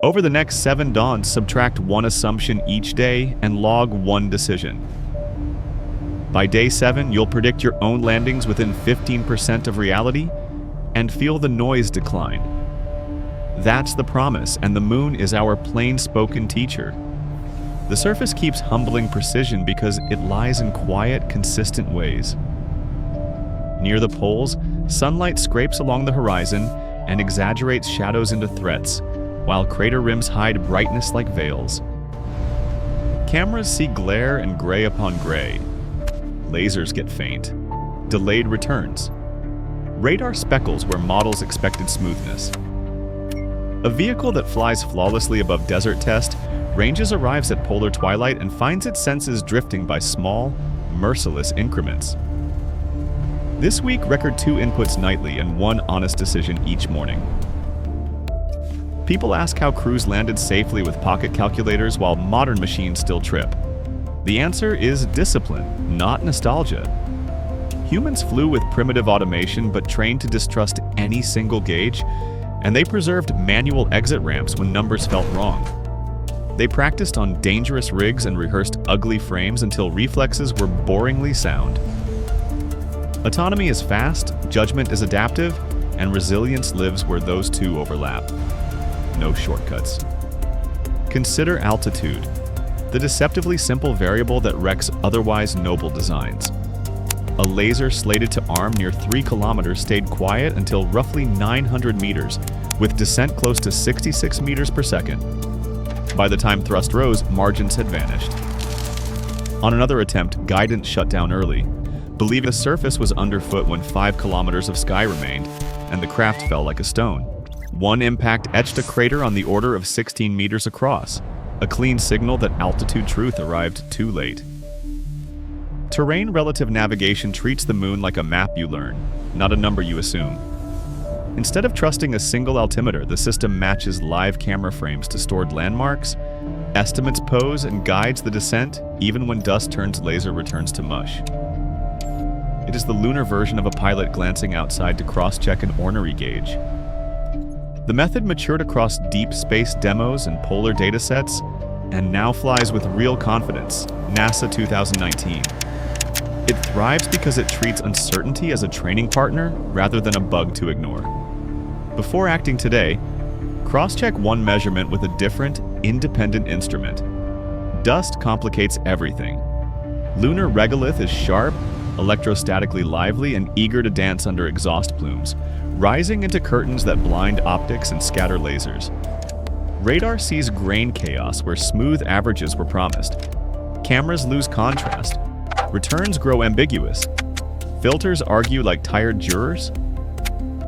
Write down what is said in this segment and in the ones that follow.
Over the next 7 dawns, subtract 1 assumption each day and log 1 decision. By day 7, you'll predict your own landings within 15% of reality and feel the noise decline. That's the promise, and the moon is our plain-spoken teacher. The surface keeps humbling precision because it lies in quiet, consistent ways. Near the poles, sunlight scrapes along the horizon and exaggerates shadows into threats, while crater rims hide brightness like veils. Cameras see glare and gray upon gray. Lasers get faint. Delayed returns. Radar speckles where models expected smoothness. A vehicle that flies flawlessly above desert test ranges arrives at polar twilight and finds its senses drifting by small, merciless increments. This week, record 2 inputs nightly and 1 honest decision each morning. People ask how crews landed safely with pocket calculators while modern machines still trip. The answer is discipline, not nostalgia. Humans flew with primitive automation but trained to distrust any single gauge, and they preserved manual exit ramps when numbers felt wrong. They practiced on dangerous rigs and rehearsed ugly frames until reflexes were boringly sound. Autonomy is fast, judgment is adaptive, and resilience lives where those two overlap. No shortcuts. Consider altitude, the deceptively simple variable that wrecks otherwise noble designs. A laser slated to arm near 3 kilometers stayed quiet until roughly 900 meters, with descent close to 66 meters per second. By the time thrust rose, margins had vanished. On another attempt, guidance shut down early, believing the surface was underfoot when 5 kilometers of sky remained, and the craft fell like a stone. One impact etched a crater on the order of 16 meters across, a clean signal that altitude truth arrived too late. Terrain relative navigation treats the moon like a map you learn, not a number you assume. Instead of trusting a single altimeter, the system matches live camera frames to stored landmarks, estimates pose, and guides the descent even when dust turns laser returns to mush. It is the lunar version of a pilot glancing outside to cross-check an ornery gauge. The method matured across deep space demos and polar datasets, and now flies with real confidence, NASA 2019. It thrives because it treats uncertainty as a training partner rather than a bug to ignore. Before acting today, cross-check one measurement with a different, independent instrument. Dust complicates everything. Lunar regolith is sharp, electrostatically lively, and eager to dance under exhaust plumes, rising into curtains that blind optics and scatter lasers. Radar sees grain chaos where smooth averages were promised. Cameras lose contrast. Returns grow ambiguous. Filters argue like tired jurors.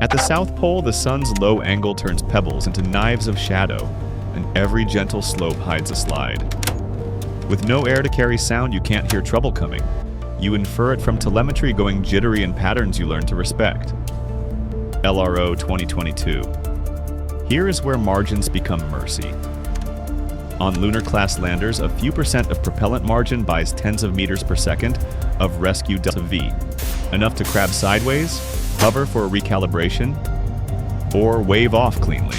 At the South Pole, the sun's low angle turns pebbles into knives of shadow, and every gentle slope hides a slide. With no air to carry sound, you can't hear trouble coming. You infer it from telemetry going jittery in patterns you learn to respect. LRO 2022. Here is where margins become mercy. On lunar-class landers, a few percent of propellant margin buys tens of meters per second of rescue delta V, enough to crab sideways, hover for a recalibration, or wave off cleanly.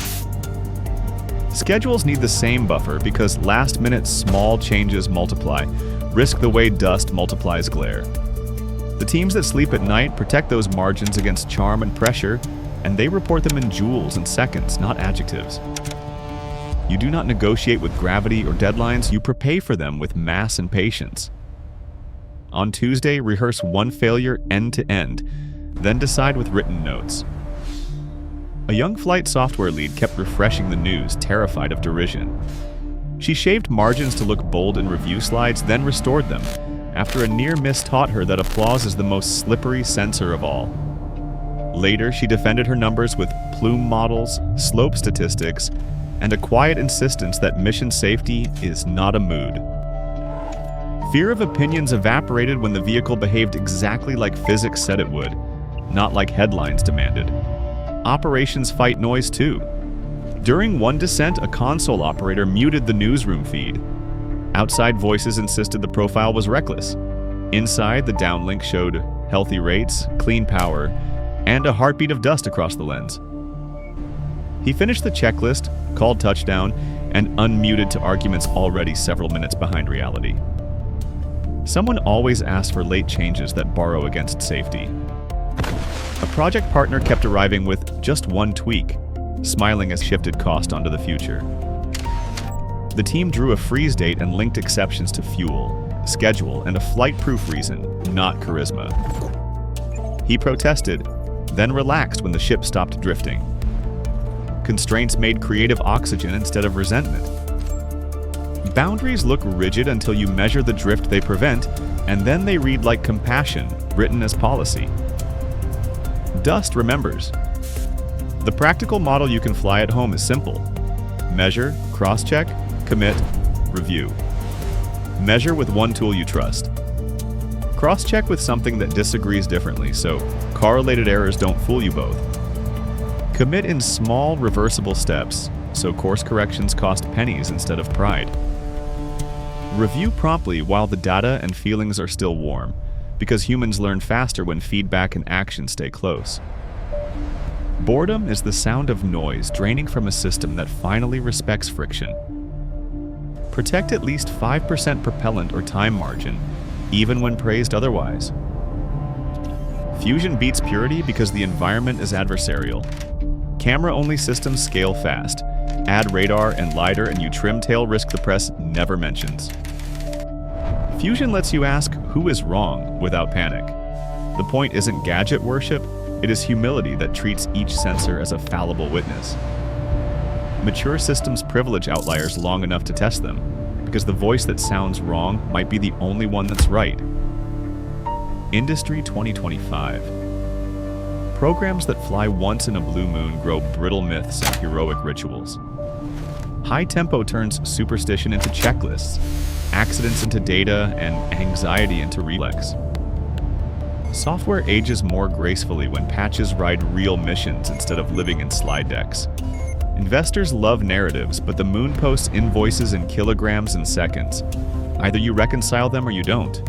Schedules need the same buffer because last-minute small changes multiply, risk the way dust multiplies glare. The teams that sleep at night protect those margins against charm and pressure, and they report them in joules and seconds, not adjectives. You do not negotiate with gravity or deadlines, you prepay for them with mass and patience. On Tuesday, rehearse one failure end to end, then decide with written notes. A young flight software lead kept refreshing the news, terrified of derision. She shaved margins to look bold in review slides, then restored them, after a near miss taught her that applause is the most slippery censor of all. Later, she defended her numbers with plume models, slope statistics, and a quiet insistence that mission safety is not a mood. Fear of opinions evaporated when the vehicle behaved exactly like physics said it would, not like headlines demanded. Operations fight noise too. During one descent, a console operator muted the newsroom feed. Outside voices insisted the profile was reckless. Inside, the downlink showed healthy rates, clean power, and a heartbeat of dust across the lens. He finished the checklist, called touchdown, and unmuted to arguments already several minutes behind reality. Someone always asks for late changes that borrow against safety. A project partner kept arriving with just one tweak, smiling as shifted cost onto the future. The team drew a freeze date and linked exceptions to fuel, schedule, and a flight-proof reason, not charisma. He protested, then relaxed when the ship stopped drifting. Constraints made creative oxygen instead of resentment. Boundaries look rigid until you measure the drift they prevent, and then they read like compassion, written as policy. Dust remembers. The practical model you can fly at home is simple. Measure, cross-check, commit, review. Measure with one tool you trust. Cross-check with something that disagrees differently, so correlated errors don't fool you both. Commit in small, reversible steps, so course corrections cost pennies instead of pride. Review promptly while the data and feelings are still warm, because humans learn faster when feedback and action stay close. Boredom is the sound of noise draining from a system that finally respects friction. Protect at least 5% propellant or time margin, even when praised otherwise. Fusion beats purity because the environment is adversarial. Camera-only systems scale fast. Add radar and lidar and you trim tail risk the press never mentions. Fusion lets you ask who is wrong without panic. The point isn't gadget worship, it is humility that treats each sensor as a fallible witness. Mature systems privilege outliers long enough to test them, because the voice that sounds wrong might be the only one that's right. Industry 2025. Programs that fly once in a blue moon grow brittle myths and heroic rituals. High tempo turns superstition into checklists, accidents into data, and anxiety into reflex. Software ages more gracefully when patches ride real missions instead of living in slide decks. Investors love narratives, but the moon posts invoices in kilograms and seconds. Either you reconcile them or you don't.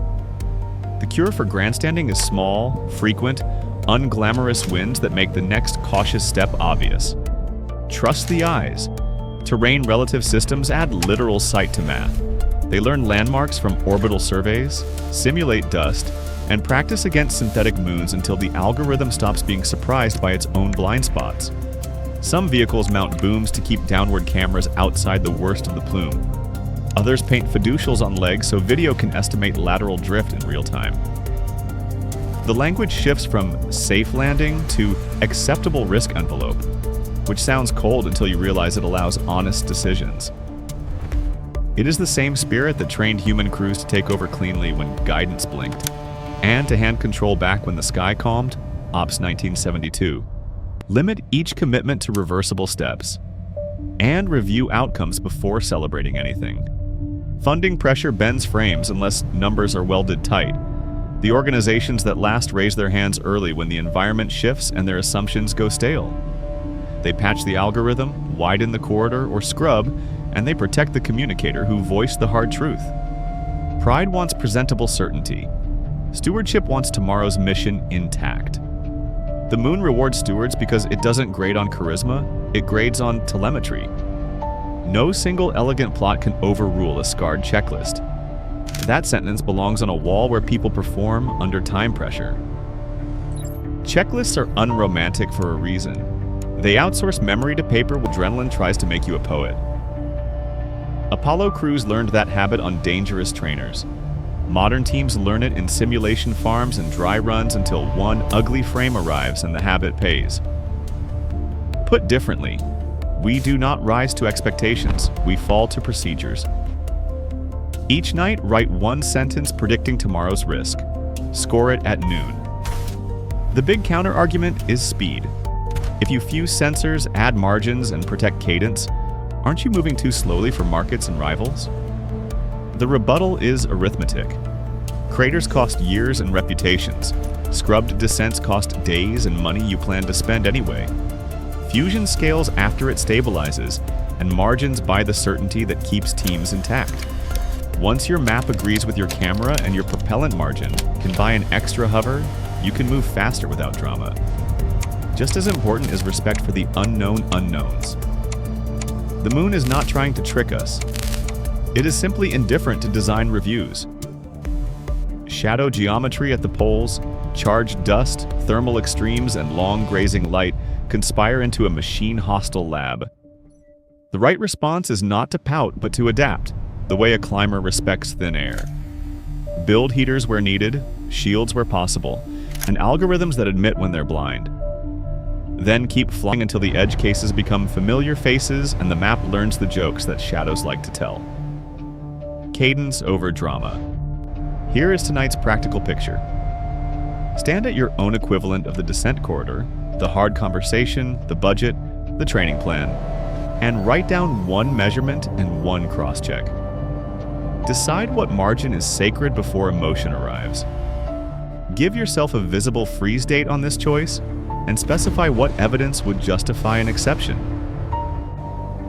The cure for grandstanding is small, frequent, unglamorous wins that make the next cautious step obvious. Trust the eyes. Terrain relative systems add literal sight to math. They learn landmarks from orbital surveys, simulate dust, and practice against synthetic moons until the algorithm stops being surprised by its own blind spots. Some vehicles mount booms to keep downward cameras outside the worst of the plume. Others paint fiducials on legs so video can estimate lateral drift in real time. The language shifts from safe landing to acceptable risk envelope, which sounds cold until you realize it allows honest decisions. It is the same spirit that trained human crews to take over cleanly when guidance blinked, and to hand control back when the sky calmed, Ops 1972. Limit each commitment to reversible steps, and review outcomes before celebrating anything. Funding pressure bends frames unless numbers are welded tight. The organizations that last raise their hands early when the environment shifts and their assumptions go stale. They patch the algorithm, widen the corridor, or scrub, and they protect the communicator who voiced the hard truth. Pride wants presentable certainty. Stewardship wants tomorrow's mission intact. The moon rewards stewards because it doesn't grade on charisma, it grades on telemetry. No single elegant plot can overrule a scarred checklist. That sentence belongs on a wall where people perform under time pressure. Checklists are unromantic for a reason. They outsource memory to paper while adrenaline tries to make you a poet. Apollo crews learned that habit on dangerous trainers. Modern teams learn it in simulation farms and dry runs until one ugly frame arrives and the habit pays. Put differently, we do not rise to expectations, we fall to procedures. Each night, write one sentence predicting tomorrow's risk. Score it at noon. The big counter-argument is speed. If you fuse sensors, add margins, and protect cadence, aren't you moving too slowly for markets and rivals? The rebuttal is arithmetic. Craters cost years and reputations. Scrubbed descents cost days and money you plan to spend anyway. Fusion scales after it stabilizes, and margins buy the certainty that keeps teams intact. Once your map agrees with your camera and your propellant margin can buy an extra hover, you can move faster without drama. just as important is respect for the unknown unknowns. The moon is not trying to trick us. It is simply indifferent to design reviews. Shadow geometry at the poles, charged dust, thermal extremes, and long grazing light conspire into a machine-hostile lab. The right response is not to pout, but to adapt, the way a climber respects thin air. Build heaters where needed, shields where possible, and algorithms that admit when they're blind. Then keep flying until the edge cases become familiar faces and the map learns the jokes that shadows like to tell. Cadence over drama. Here is tonight's practical picture. Stand at your own equivalent of the descent corridor, the hard conversation, the budget, the training plan, and write down one measurement and one cross-check. Decide what margin is sacred before emotion arrives. Give yourself a visible freeze date on this choice, and specify what evidence would justify an exception.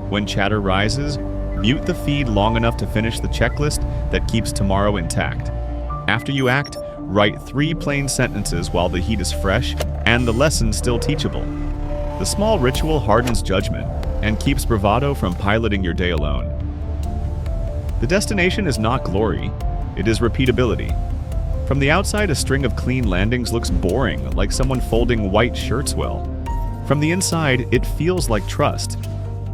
When chatter rises, mute the feed long enough to finish the checklist that keeps tomorrow intact. After you act, write 3 plain sentences while the heat is fresh and the lesson still teachable. The small ritual hardens judgment and keeps bravado from piloting your day alone. The destination is not glory, it is repeatability. From the outside, a string of clean landings looks boring, like someone folding white shirts well. From the inside, it feels like trust.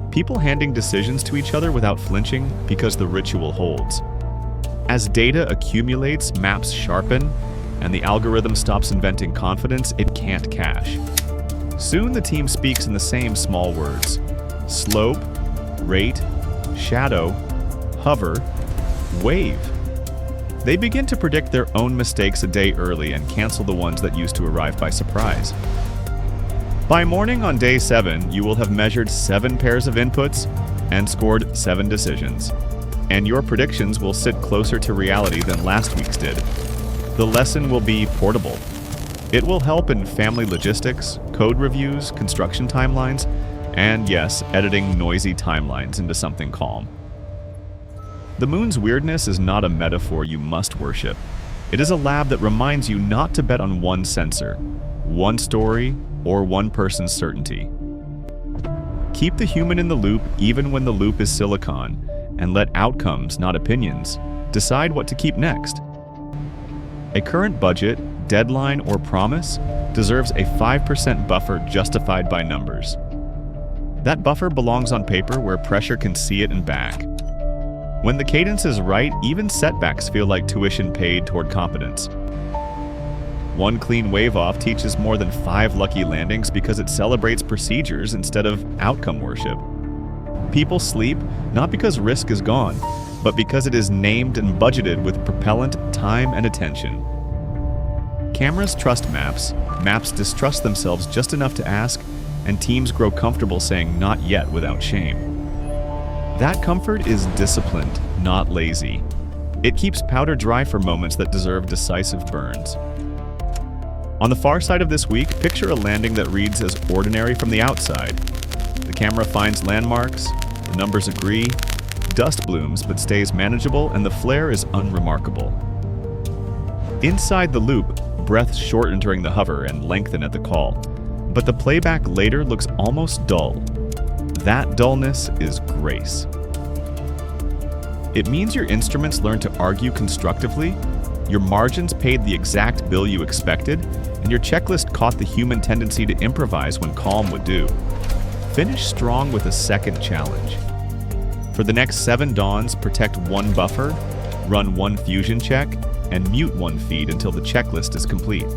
People handing decisions to each other without flinching because the ritual holds. As data accumulates, maps sharpen, and the algorithm stops inventing confidence it can't cache. Soon the team speaks in the same small words: slope, rate, shadow, hover, wave. They begin to predict their own mistakes a day early and cancel the ones that used to arrive by surprise. By morning on day 7, you will have measured 7 pairs of inputs and scored 7 decisions. And your predictions will sit closer to reality than last week's did. The lesson will be portable. It will help in family logistics, code reviews, construction timelines, and yes, editing noisy timelines into something calm. The moon's weirdness is not a metaphor you must worship. It is a lab that reminds you not to bet on one sensor, one story, or one person's certainty. Keep the human in the loop even when the loop is silicon, and let outcomes, not opinions, decide what to keep next. A current budget, deadline, or promise deserves a 5% buffer justified by numbers. That buffer belongs on paper where pressure can see it and back. When the cadence is right, even setbacks feel like tuition paid toward competence. One clean wave-off teaches more than 5 lucky landings because it celebrates procedures instead of outcome worship. People sleep not because risk is gone, but because it is named and budgeted with propellant, time, and attention. Cameras trust maps, maps distrust themselves just enough to ask, and teams grow comfortable saying not yet without shame. That comfort is disciplined, not lazy. It keeps powder dry for moments that deserve decisive burns. On the far side of this week, picture a landing that reads as ordinary from the outside. The camera finds landmarks, the numbers agree, dust blooms but stays manageable, and the flare is unremarkable. Inside the loop, breaths shorten during the hover and lengthen at the call, but the playback later looks almost dull. That dullness is grace. It means your instruments learn to argue constructively, your margins paid the exact bill you expected, and your checklist caught the human tendency to improvise when calm would do. Finish strong with a second challenge. For the next 7 dawns, protect 1 buffer, run 1 fusion check, and mute 1 feed until the checklist is complete.